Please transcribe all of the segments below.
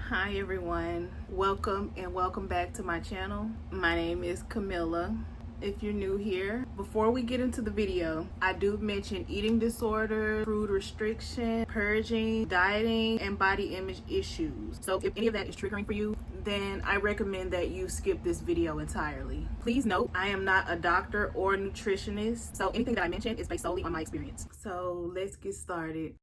Hi everyone, welcome back to my channel. My name is Camilla. If you're new here, before we get into the video, I do mention eating disorders, food restriction, purging, dieting, and body image issues. So if any of that is triggering for you, then I recommend that you skip this video entirely. Please note, I am not a doctor or nutritionist, so anything that I mention is based solely on my experience. So let's get started.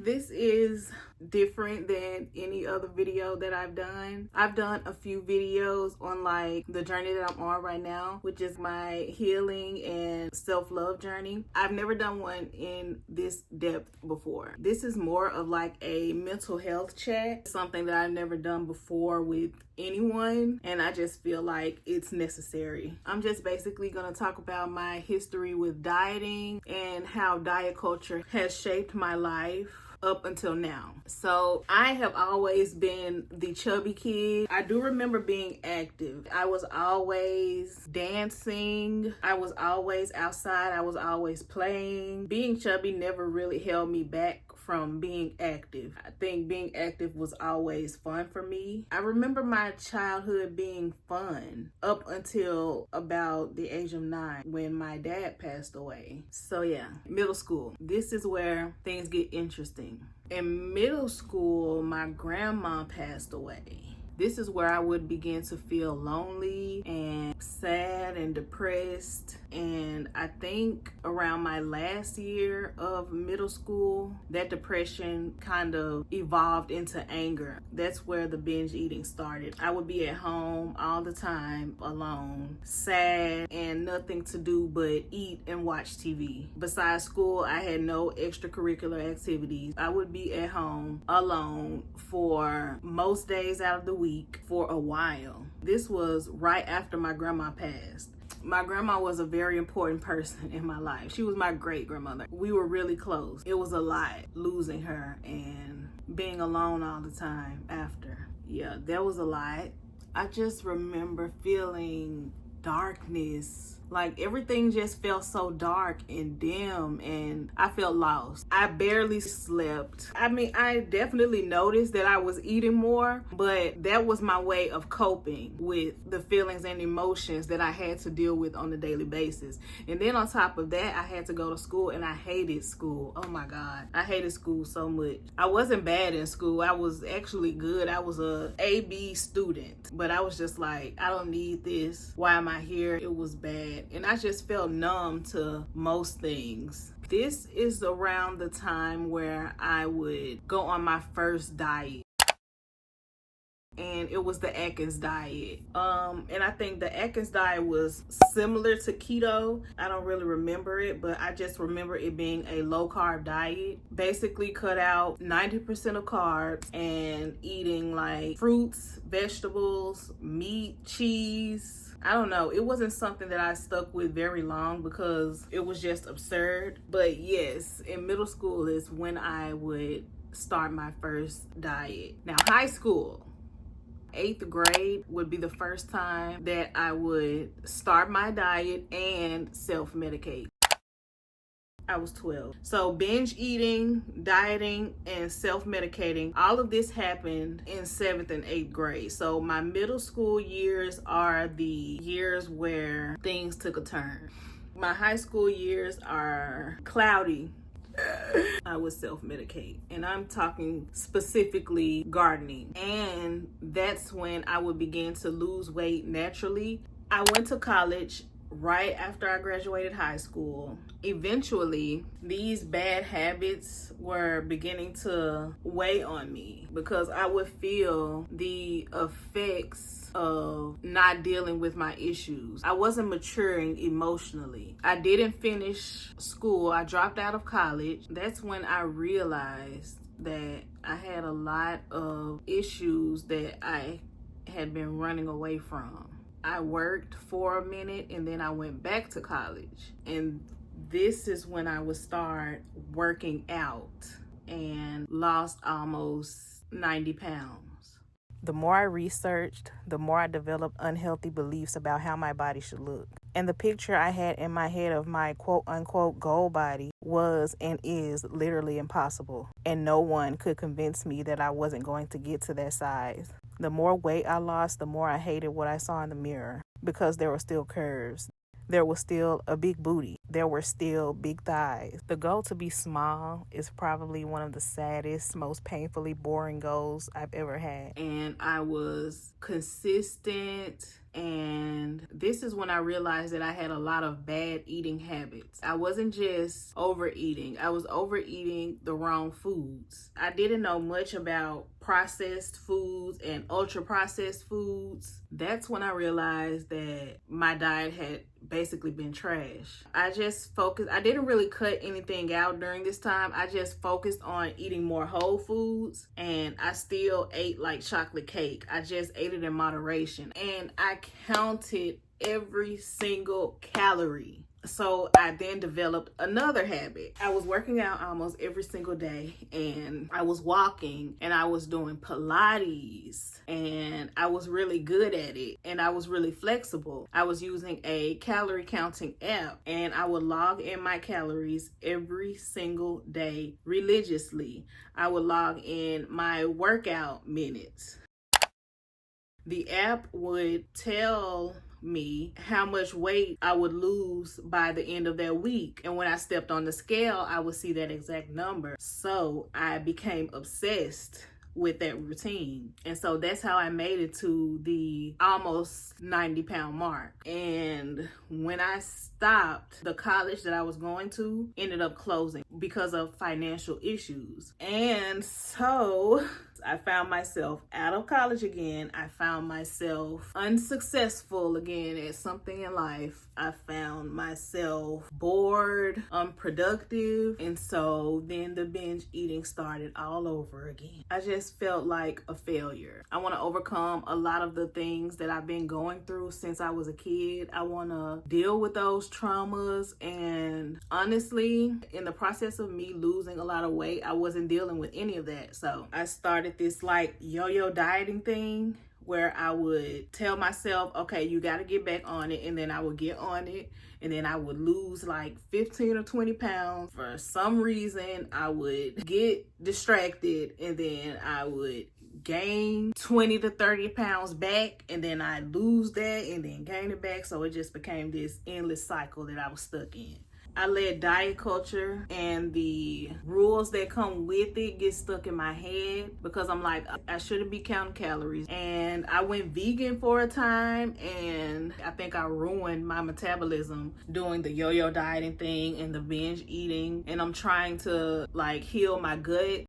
This is different than any other video that I've done. I've done a few videos on like the journey that I'm on right now, which is my healing and self-love journey. I've never done one in this depth before. This is more of like a mental health chat, something that I've never done before with anyone, and I just feel like it's necessary. I'm just basically gonna talk about my history with dieting and how diet culture has shaped my life up until now. So I have always been the chubby kid. I do remember being active. I was always dancing. I was always outside. I was always playing. Being chubby never really held me back from being active. I think being active was always fun for me. I remember my childhood being fun up until about the age of 9 when my dad passed away. So yeah, middle school. This is where things get interesting. In middle school, my grandma passed away. This is where I would begin to feel lonely and sad and depressed. And I think around my last year of middle school, that depression kind of evolved into anger. That's where the binge eating started. I would be at home all the time, alone, sad, and nothing to do but eat and watch TV. Besides school, I had no extracurricular activities. I would be at home alone for most days out of the week for a while. This was right after my grandma passed. My grandma was a very important person in my life. She was my great grandmother. We were really close. It was a lot losing her and being alone all the time after. Yeah, that was a lot. I just remember feeling darkness. Like everything just felt so dark and dim, and I felt lost. I barely slept. I mean, I definitely noticed that I was eating more, but that was my way of coping with the feelings and emotions that I had to deal with on a daily basis. And then on top of that, I had to go to school, and I hated school. Oh my God, I hated school so much. I wasn't bad in school. I was actually good. I was a AB student, but I was just like, I don't need this. Why am I here? It was bad. And I just felt numb to most things. This is around the time where I would go on my first diet. And it was the Akis Diet. And I think the Akis Diet was similar to keto. I don't really remember it, but I just remember it being a low carb diet. Basically cut out 90% of carbs and eating like fruits, vegetables, meat, cheese. I don't know. It wasn't something that I stuck with very long because it was just absurd. But yes, in middle school is when I would start my first diet. Now, high school. 8th grade would be the first time that I would start my diet and self-medicate. I was 12. So binge eating, dieting, and self-medicating, all of this happened in 7th and 8th grade. So my middle school years are the years where things took a turn. My high school years are cloudy. I would self-medicate, and I'm talking specifically gardening. And that's when I would begin to lose weight naturally. I went to college right after I graduated high school. Eventually, these bad habits were beginning to weigh on me because I would feel the effects of not dealing with my issues. I wasn't maturing emotionally. I didn't finish school. I dropped out of college. That's when I realized that I had a lot of issues that I had been running away from. I worked for a minute and then I went back to college. And this is when I would start working out and lost almost 90 pounds. The more I researched, the more I developed unhealthy beliefs about how my body should look. And the picture I had in my head of my quote unquote goal body was and is literally impossible. And no one could convince me that I wasn't going to get to that size. The more weight I lost, the more I hated what I saw in the mirror because there were still curves. There was still a big booty. There were still big thighs. The goal to be small is probably one of the saddest, most painfully boring goals I've ever had. And I was consistent. And this is when I realized that I had a lot of bad eating habits. I wasn't just overeating. I was overeating the wrong foods. I didn't know much about processed foods and ultra processed foods. That's when I realized that my diet had basically been trash. I didn't really cut anything out during this time. I just focused on eating more whole foods, and I still ate like chocolate cake. I just ate it in moderation, and I counted every single calorie. So I then developed another habit. I was working out almost every single day, and I was walking, and I was doing Pilates, and I was really good at it, and I was really flexible. I was using a calorie counting app, and I would log in my calories every single day religiously. I would log in my workout minutes. The app would tell me how much weight I would lose by the end of that week. And when I stepped on the scale, I would see that exact number. So I became obsessed with that routine. And so that's how I made it to the almost 90-pound mark. And when I stopped, the college that I was going to ended up closing because of financial issues. And so I found myself out of college again. I found myself unsuccessful again at something in life. I found myself bored, unproductive. And so then the binge eating started all over again. I just felt like a failure. I want to overcome a lot of the things that I've been going through since I was a kid. I want to deal with those traumas. And honestly, in the process of me losing a lot of weight, I wasn't dealing with any of that. So I started this like yo-yo dieting thing where I would tell myself, okay, you got to get back on it. And then I would get on it. And then I would lose like 15 or 20 pounds. For some reason, I would get distracted, and then I would gain 20 to 30 pounds back, and then I lose that and then gain it back. So it just became this endless cycle that I was stuck in. I let diet culture and the rules that come with it get stuck in my head because I'm like, I shouldn't be counting calories. And I went vegan for a time, and I think I ruined my metabolism doing the yo-yo dieting thing and the binge eating. And I'm trying to like heal my gut.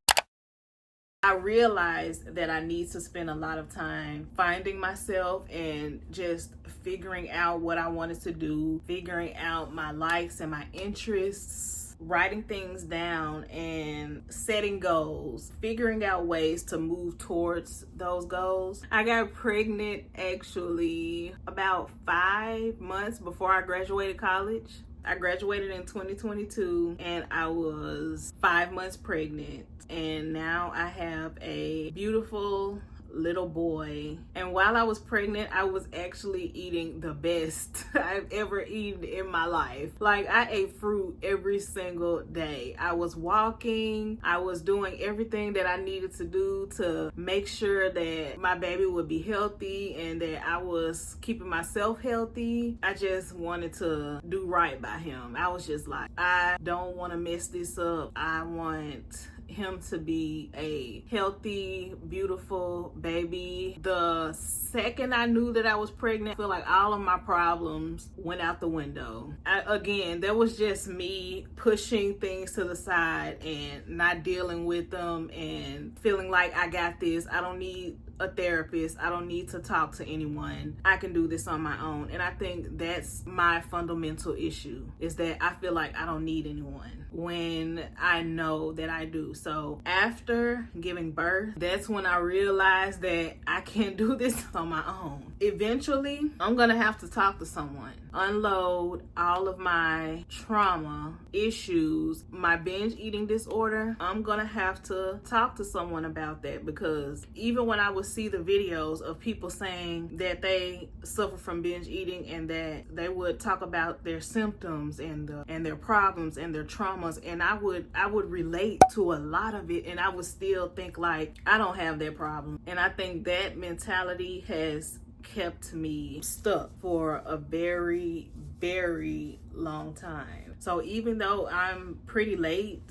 I realized that I need to spend a lot of time finding myself and just figuring out what I wanted to do, figuring out my likes and my interests, writing things down and setting goals, figuring out ways to move towards those goals. I got pregnant actually about 5 months before I graduated college. I graduated in 2022, and I was 5 months pregnant, and now I have a beautiful little boy. And while I was pregnant, I was actually eating the best I've ever eaten in my life. Like, I ate fruit every single day. I was walking. I was doing everything that I needed to do to make sure that my baby would be healthy and that I was keeping myself healthy. I just wanted to do right by him. I was just like, I don't want to mess this up. I want him to be a healthy, beautiful baby. The second I knew that I was pregnant, I feel like all of my problems went out the window. Again, that was just me pushing things to the side and not dealing with them and feeling like I got this. I don't need a therapist. I don't need to talk to anyone. I can do this on my own. And I think that's my fundamental issue, is that I feel like I don't need anyone when I know that I do. So after giving birth, that's when I realized that I can't do this on my own. Eventually, I'm gonna have to talk to someone, unload all of my trauma issues, my binge eating disorder. I'm gonna have to talk to someone about that, because even when I was see the videos of people saying that they suffer from binge eating and that they would talk about their symptoms and their problems and their traumas, and I would relate to a lot of it, and I would still think like I don't have that problem. And I think that mentality has kept me stuck for a very, very long time. So even though I'm pretty late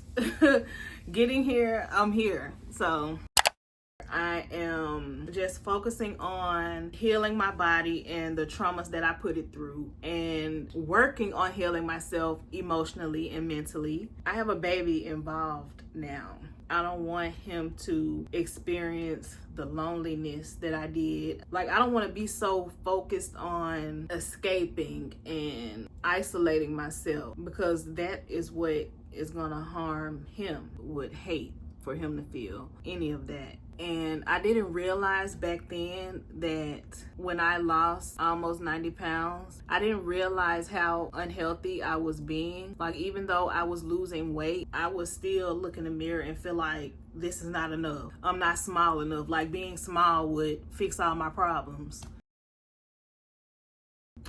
getting here, I'm here. So I am just focusing on healing my body and the traumas that I put it through, and working on healing myself emotionally and mentally. I have a baby involved now. I don't want him to experience the loneliness that I did. Like, I don't want to be so focused on escaping and isolating myself, because that is what is going to harm him. Would hate for him to feel any of that. And I didn't realize back then that when I lost almost 90 pounds, I didn't realize how unhealthy I was being. Like, even though I was losing weight, I would still look in the mirror and feel like this is not enough. I'm not small enough. Like, being small would fix all my problems.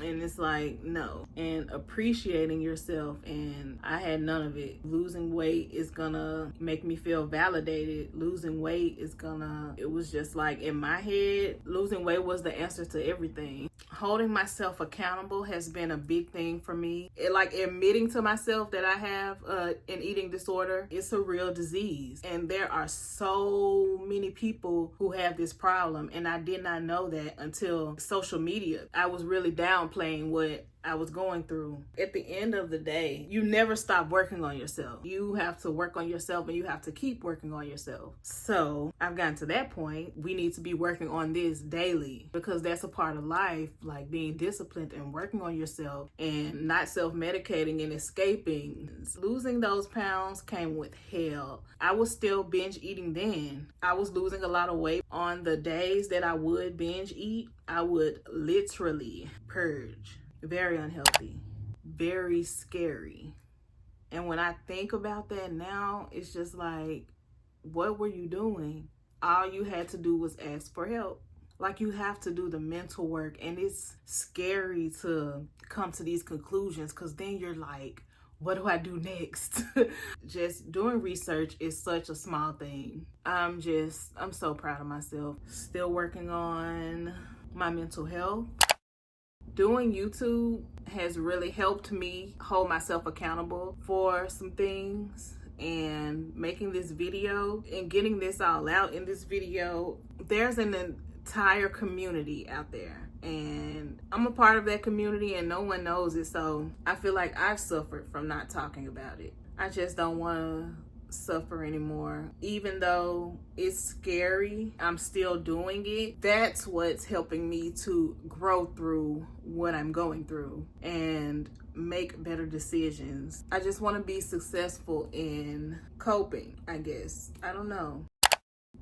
And it's like, no. And appreciating yourself, and I had none of it. Losing weight is gonna make me feel validated. Losing weight is gonna, it was just like in my head, losing weight was the answer to everything. Holding myself accountable has been a big thing for me. Like, admitting to myself that I have an eating disorder. It's a real disease, and there are so many people who have this problem, and I did not know that until social media. I was really downplaying what I was going through. At the end of the day, you never stop working on yourself. You have to work on yourself, and you have to keep working on yourself. So I've gotten to that point. We need to be working on this daily, because that's a part of life, like being disciplined and working on yourself and not self-medicating and escaping. Losing those pounds came with hell. I was still binge eating then. I was losing a lot of weight. On the days that I would binge eat, I would literally purge. Very unhealthy, very scary. And when I think about that now, it's just like, what were you doing? All you had to do was ask for help. Like, you have to do the mental work, and it's scary to come to these conclusions, because then you're like, what do I do next? Just doing research is such a small thing. I'm so proud of myself. Still working on my mental health. Doing YouTube has really helped me hold myself accountable for some things, and making this video and getting this all out in this video. There's an entire community out there, and I'm a part of that community, and no one knows it. So I feel like I've suffered from not talking about it. I just don't want to suffer anymore. Even though it's scary, I'm still doing it. That's what's helping me to grow through what I'm going through and make better decisions. I just want to be successful in coping, I guess. I don't know.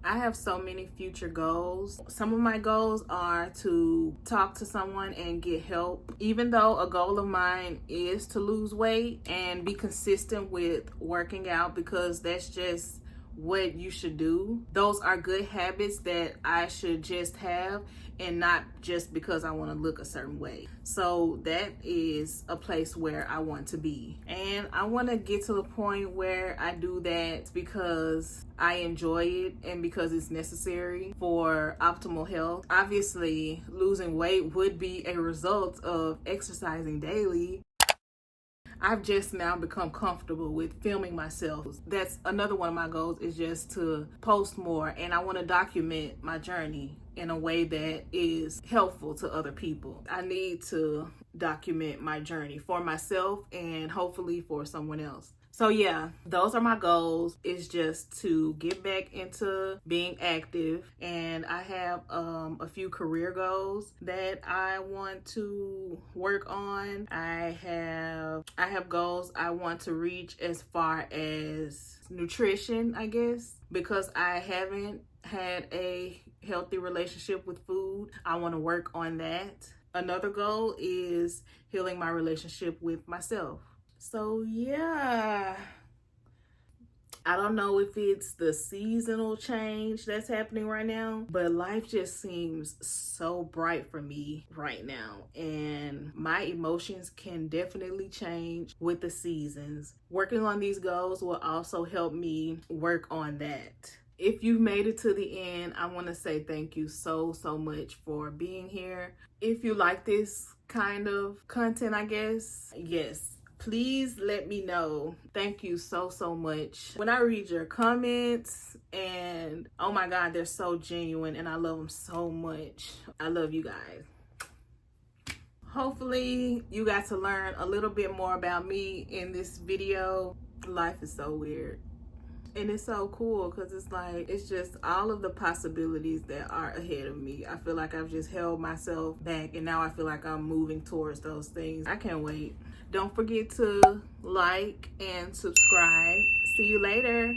I have so many future goals. Some of my goals are to talk to someone and get help. Even though a goal of mine is to lose weight and be consistent with working out, because that's just what you should do. Those are good habits that I should just have, and not just because I want to look a certain way. So that is a place where I want to be. And I want to get to the point where I do that because I enjoy it and because it's necessary for optimal health. Obviously, losing weight would be a result of exercising daily. I've just now become comfortable with filming myself. That's another one of my goals, is just to post more, and I want to document my journey in a way that is helpful to other people. I need to document my journey for myself and hopefully for someone else. So yeah, those are my goals, is just to get back into being active. And I have a few career goals that I want to work on. I have goals I want to reach as far as nutrition, I guess, because I haven't had a healthy relationship with food. I want to work on that. Another goal is healing my relationship with myself. So yeah, I don't know if it's the seasonal change that's happening right now, but life just seems so bright for me right now. And my emotions can definitely change with the seasons. Working on these goals will also help me work on that. If you've made it to the end, I want to say thank you so much for being here. If you like this kind of content, I guess, yes, please let me know. Thank you so much. When I read your comments, and oh my God, they're so genuine and I love them so much. I love you guys. Hopefully you got to learn a little bit more about me in this video. Life is so weird. And it's so cool because it's like, it's just all of the possibilities that are ahead of me. I feel like I've just held myself back and now I feel like I'm moving towards those things. I can't wait. Don't forget to like and subscribe. See you later.